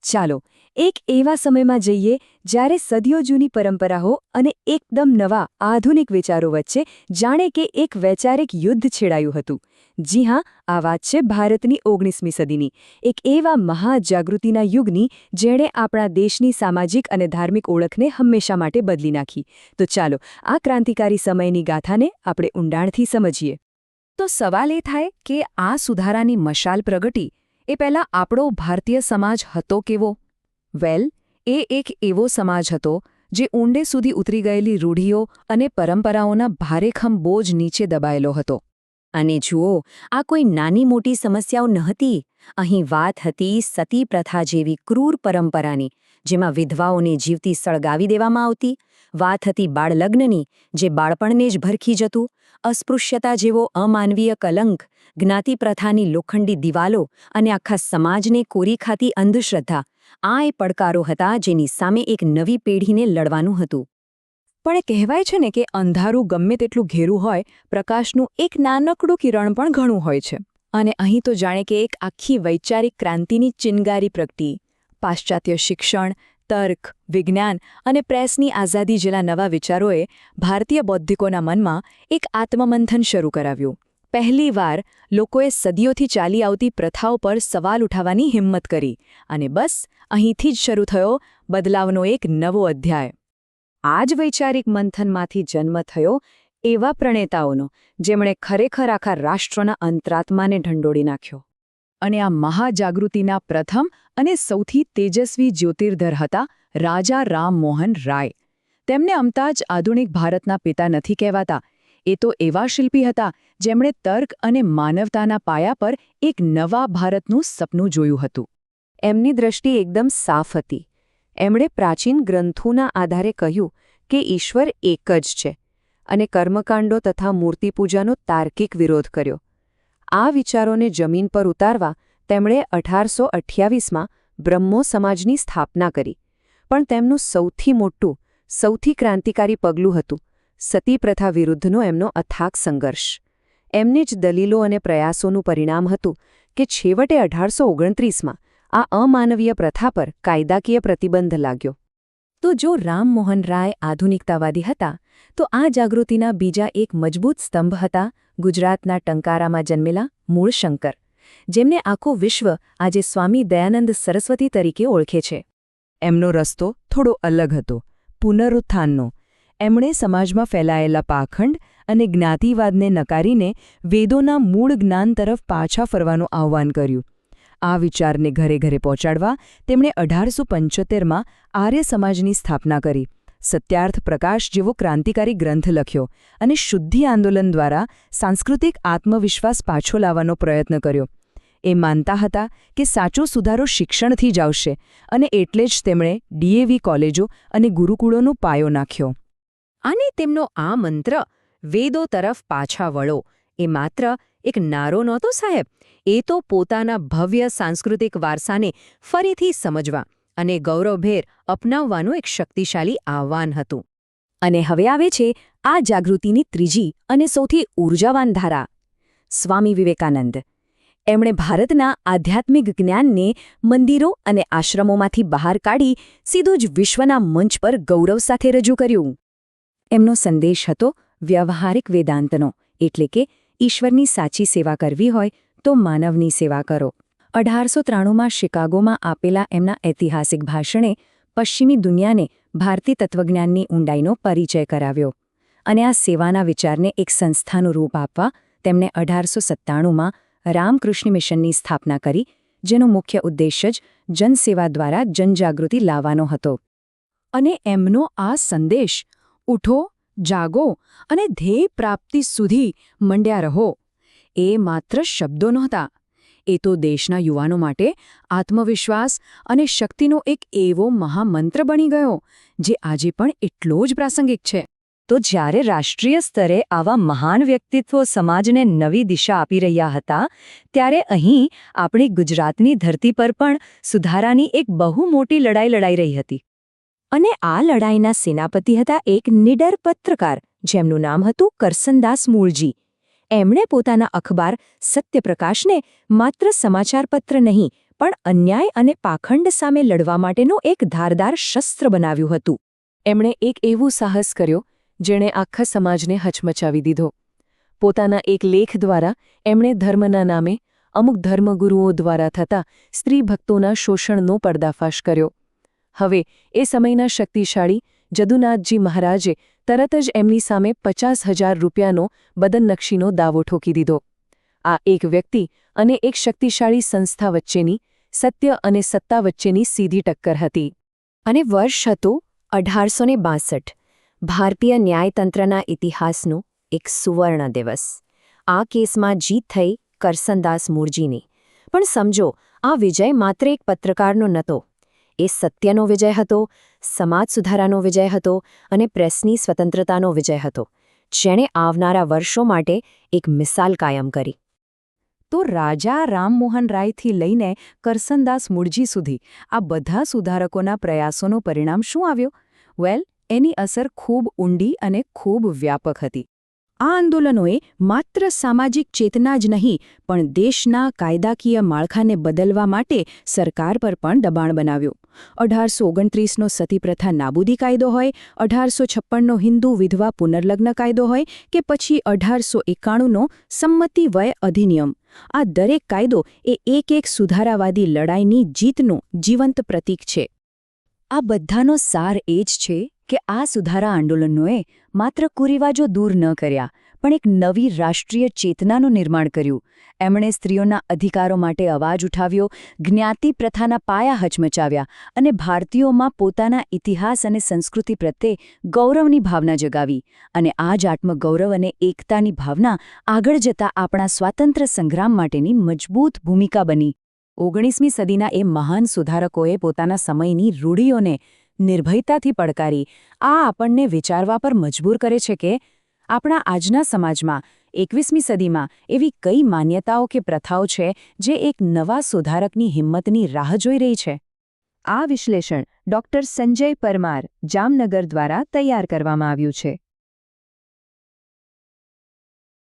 ચાલો એક એવા સમયમાં જઈએ જ્યારે સદીઓ જૂની પરંપરાઓ અને એકદમ નવા આધુનિક વિચારો વચ્ચે જાણે કે એક વૈચારિક યુદ્ધ છેડાયું હતું. જી હા, આ વાત છે ભારતની 19મી સદીની, એક એવા મહાજાગૃતિના યુગની જેણે આપણા દેશની સામાજિક અને ધાર્મિક ઓળખને હંમેશા માટે બદલી નાખી. તો ચાલો આ ક્રાંતિકારી સમયની ગાથાને આપણે ઊંડાણથી સમજીએ. તો સવાલ એ થાય કે આ સુધારાની મશાલ પ્રગટી એ પહેલાં આપણો ભારતીય સમાજ હતો કેવો? વેલ, એ એક એવો સમાજ હતો જે ઊંડે સુધી ઉતરી ગયેલી રૂઢિઓ અને પરંપરાઓના ભારેખમ બોજ નીચે દબાયેલો હતો. અને જુઓ, આ કોઈ નાની મોટી સમસ્યાઓ નહોતી. અહીં વાત હતી સતી પ્રથા જેવી ક્રૂર પરંપરાની, જેમાં વિધવાઓને જીવતી સળગાવી દેવામાં આવતી. વાત હતી બાળલગ્નની, જે બાળપણને જ ભરખી જતું. અસ્પૃશ્યતા જેવો અમાનવીય કલંક, જ્ઞાતિ પ્રથાની લોખંડી દિવાલો અને આખા સમાજને કોરી ખાતી અંધશ્રદ્ધા. આ એ પડકારો હતા જેની સામે એક નવી પેઢીને લડવાનું હતું. પણ કહેવાય છે ને કે અંધારું ગમે તેટલું ઘેરું હોય, પ્રકાશનું એક નાનકડું કિરણ પણ ઘણું હોય છે. અને અહીં તો જાણે કે એક આખી વૈચારિક ક્રાંતિની ચિનગારી પ્રગટી. પાશ્ચાત્ય શિક્ષણ, તર્ક, વિજ્ઞાન અને પ્રેસની આઝાદી જેવા નવા વિચારોએ ભારતીય બૌદ્ધિકોના મનમાં એક આત્મમંથન શરૂ કરાવ્યું. પહેલીવાર લોકોએ સદીઓથી ચાલી આવતી પ્રથાઓ પર સવાલ ઉઠાવવાની હિંમત કરી. અને બસ અહીંથી જ શરૂ થયો બદલાવનો એક નવો અધ્યાય. આ જ વૈચારિક મંથનમાંથી જન્મ થયો એવા પ્રણેતાઓનો જેમણે ખરેખર આખા રાષ્ટ્રના અંતરાત્માને ઢંઢોળી નાખ્યો. અને આ મહાજાગૃતિના પ્રથમ અને સૌથી તેજસ્વી જ્યોતિર્ધર હતા રાજા રામમોહન રાય. તેમને અમતા જ આધુનિક ભારતના પિતા નથી કહેવાતા. એ તો એવા શિલ્પી હતા જેમણે તર્ક અને માનવતાના પાયા પર એક નવા ભારતનું સપનું જોયું હતું. એમની દ્રષ્ટિ એકદમ સાફ હતી. એમણે પ્રાચીન ગ્રંથોના આધારે કહ્યું કે ઈશ્વર એક જ છે અને કર્મકાંડો તથા મૂર્તિપૂજાનો તાર્કિક વિરોધ કર્યો. આ વિચારોને જમીન પર ઉતારવા તેમણે 1828માં બ્રહ્મો સમાજની સ્થાપના કરી. પણ તેમનું સૌથી મોટું, સૌથી ક્રાંતિકારી પગલું હતું સતી પ્રથા વિરુદ્ધનો એમનો અથાગ સંઘર્ષ. એમની જ દલીલો અને પ્રયાસોનું પરિણામ હતું કે છેવટે 1829માં આ અમાનવીય પ્રથા પર કાયદાકીય પ્રતિબંધ લાગ્યો. તો જો રામમોહન રાય આધુનિકતાવાદી હતા, તો આ જાગૃતિના બીજા એક મજબૂત સ્તંભ હતા ગુજરાતના ટંકારામાં જન્મેલા મૂળશંકર, જેમને આખું વિશ્વ આજે સ્વામી દયાનંદ સરસ્વતી તરીકે ઓળખે છે. એમનો રસ્તો થોડો અલગ હતો, પુનરુત્થાનનો. એમણે સમાજમાં ફેલાયેલા પાખંડ અને જ્ઞાતિવાદને નકારીને વેદોના મૂળ જ્ઞાન તરફ પાછા ફરવાનું આહ્વાન કર્યું. આ વિચારને ઘરે ઘરે પહોંચાડવા તેમણે 1875માં આર્ય સમાજની સ્થાપના કરી, સત્યાર્થ પ્રકાશ જેવો ક્રાંતિકારી ગ્રંથ લખ્યો અને શુદ્ધિ આંદોલન દ્વારા સાંસ્કૃતિક આત્મવિશ્વાસ પાછો લાવવાનો પ્રયત્ન કર્યો. એ માનતા હતા કે સાચો સુધારો શિક્ષણથી જ આવશે અને એટલે જ તેમણે ડીએવી કોલેજો અને ગુરુકુળોનો પાયો નાખ્યો. અને તેમનો આ મંત્ર, વેદો તરફ પાછા વળો, એ માત્ર એક નારો નહોતો સાહેબ. એ તો પોતાના ભવ્ય સાંસ્કૃતિક વારસાને ફરીથી સમજવા અને ગૌરવભેર અપનાવવાનું એક શક્તિશાળી આહ્વાન હતું. અને હવે આવે છે આ જાગૃતિની ત્રીજી અને સૌથી ઊર્જાવાન ધારા, સ્વામી વિવેકાનંદ. એમણે ભારતના આધ્યાત્મિક જ્ઞાનને મંદિરો અને આશ્રમોમાંથી બહાર કાઢી સીધું જ વિશ્વના મંચ પર ગૌરવ સાથે રજૂ કર્યું. એમનો સંદેશ હતો વ્યવહારિક વેદાંતનો, એટલે કે ઈશ્વરની સાચી સેવા કરવી હોય તો માનવની સેવા કરો. 1893માં શિકાગોમાં આપેલા એમના ઐતિહાસિક ભાષણે પશ્ચિમી દુનિયાને ભારતીય તત્વજ્ઞાનની ઊંડાઈનો પરિચય કરાવ્યો. અને આ સેવાના વિચારને એક સંસ્થાનું રૂપ આપવા તેમણે 1897માં રામકૃષ્ણ મિશનની સ્થાપના કરી, જેનો મુખ્ય ઉદ્દેશ્ય જ જનસેવા દ્વારા જનજાગૃતિ લાવવાનો હતો. અને એમનો આ સંદેશ, ઉઠો, જાગો અને ધ્યેય પ્રાપ્તિ સુધી મંડ્યા રહો, એ માત્ર શબ્દો નહોતા. એ તો દેશના યુવાનો માટે આત્મવિશ્વાસ અને શક્તિનો એક એવો મહામંત્ર બની ગયો જે આજે પણ એટલો જ પ્રાસંગિક છે. તો જ્યારે રાષ્ટ્રીય સ્તરે આવા મહાન વ્યક્તિત્વો સમાજને નવી દિશા આપી રહ્યા હતા, ત્યારે અહીં આપણી ગુજરાતની ધરતી પર પણ સુધારાની એક બહુ મોટી લડાઈ લડાઈ રહી હતી. અને આ લડાઈના સેનાપતિ હતા એક નિડર પત્રકાર, જેમનું નામ હતું કરસનદાસ મૂળજી. એમણે પોતાના અખબાર સત્યપ્રકાશને માત્ર સમાચારપત્ર નહીં પણ અન્યાય અને પાખંડ સામે લડવા માટેનું એક ધારદાર શસ્ત્ર બનાવ્યું હતું. એમણે એક એવું સાહસ કર્યો જેણે આખા સમાજને હચમચાવી દીધો. પોતાના એક લેખ દ્વારા એમણે ધર્મના નામે અમુક ધર્મગુરુઓ દ્વારા થતા સ્ત્રી ભક્તોના શોષણનો પર્દાફાશ કર્યો. હવે એ સમયના શક્તિશાળી જદુનાથજી મહારાજે તરત જ એમની સામે 50,000 રૂપિયાનો બદનક્ષીનો દાવો ઠોકી દીધો. આ એક વ્યક્તિ અને એક શક્તિશાળી સંસ્થા વચ્ચેની સત્ય અને સત્તા વચ્ચેની સીધી ટક્કર હતી. અને વર્ષ હતું 1862. ભારતીય ન્યાયતંત્રના ઇતિહાસનો એક સુવર્ણ દિવસ. આ કેસમાં જીત થઈ કરસનદાસ મૂળજીની. પણ સમજો, આ વિજય માત્ર એક પત્રકારનો નહોતો. એ સત્યનો વિજય હતો, સમાજ સુધારાનો વિજય હતો અને પ્રેસની સ્વતંત્રતાનો વિજય હતો, જેણે આવનારા વર્ષો માટે એક મિસાલ કાયમ કરી. તો રાજા રામમોહન રાયથી લઈને કરસનદાસ મૂળજી સુધી આ બધા સુધારકોના પ્રયાસોનું પરિણામ શું આવ્યું? વેલ, એની અસર ખૂબ ઊંડી અને ખૂબ વ્યાપક હતી. આ આંદોલનોએ માત્ર સામાજિક ચેતના જ નહીં પણ દેશના કાયદાકીય માળખાને બદલવા માટે સરકાર પર પણ દબાણ બનાવ્યું. 1829નો સતીપ્રથા નાબૂદી કાયદો હોય, 1856નો હિન્દુ વિધવા પુનર્લગ્ન કાયદો હોય કે પછી 1891નો સંમતિ વય અધિનિયમ, આ દરેક કાયદો એ એક સુધારાવાદી લડાઈની જીતનું જીવંત પ્રતીક છે. આ બધાનો સાર એ જ છે કે આ સુધારા આંદોલનોએ માત્ર કુરિવાજો દૂર ન કર્યા પણ એક નવી રાષ્ટ્રીય ચેતનાનું નિર્માણ કર્યું. એમણે સ્ત્રીઓના અધિકારો માટે અવાજ ઉઠાવ્યો, જ્ઞાતિ પ્રથાના પાયા હચમચાવ્યા અને ભારતીયોમાં પોતાના ઇતિહાસ અને સંસ્કૃતિ પ્રત્યે ગૌરવની ભાવના જગાવી. અને આ જ આત્મગૌરવ અને એકતાની ભાવના આગળ જતા આપણા સ્વાતંત્ર્ય સંગ્રામ માટેની મજબૂત ભૂમિકા બની. 19મી સદીના એ મહાન સુધારકોએ પોતાના સમયની રૂઢિઓને નિર્ભયતાથી પડકારી. આ આપણને વિચારવા પર મજબૂર કરે છે કે આપણા આજના સમાજમાં 21મી સદીમાં એવી કઈ માન્યતાઓ કે પ્રથાઓ છે જે એક નવા સુધારકની હિંમતની રાહ જોઈ રહી છે. આ વિશ્લેષણ ડૉક્ટર સંજય પરમાર, જામનગર દ્વારા તૈયાર કરવામાં આવ્યું છે.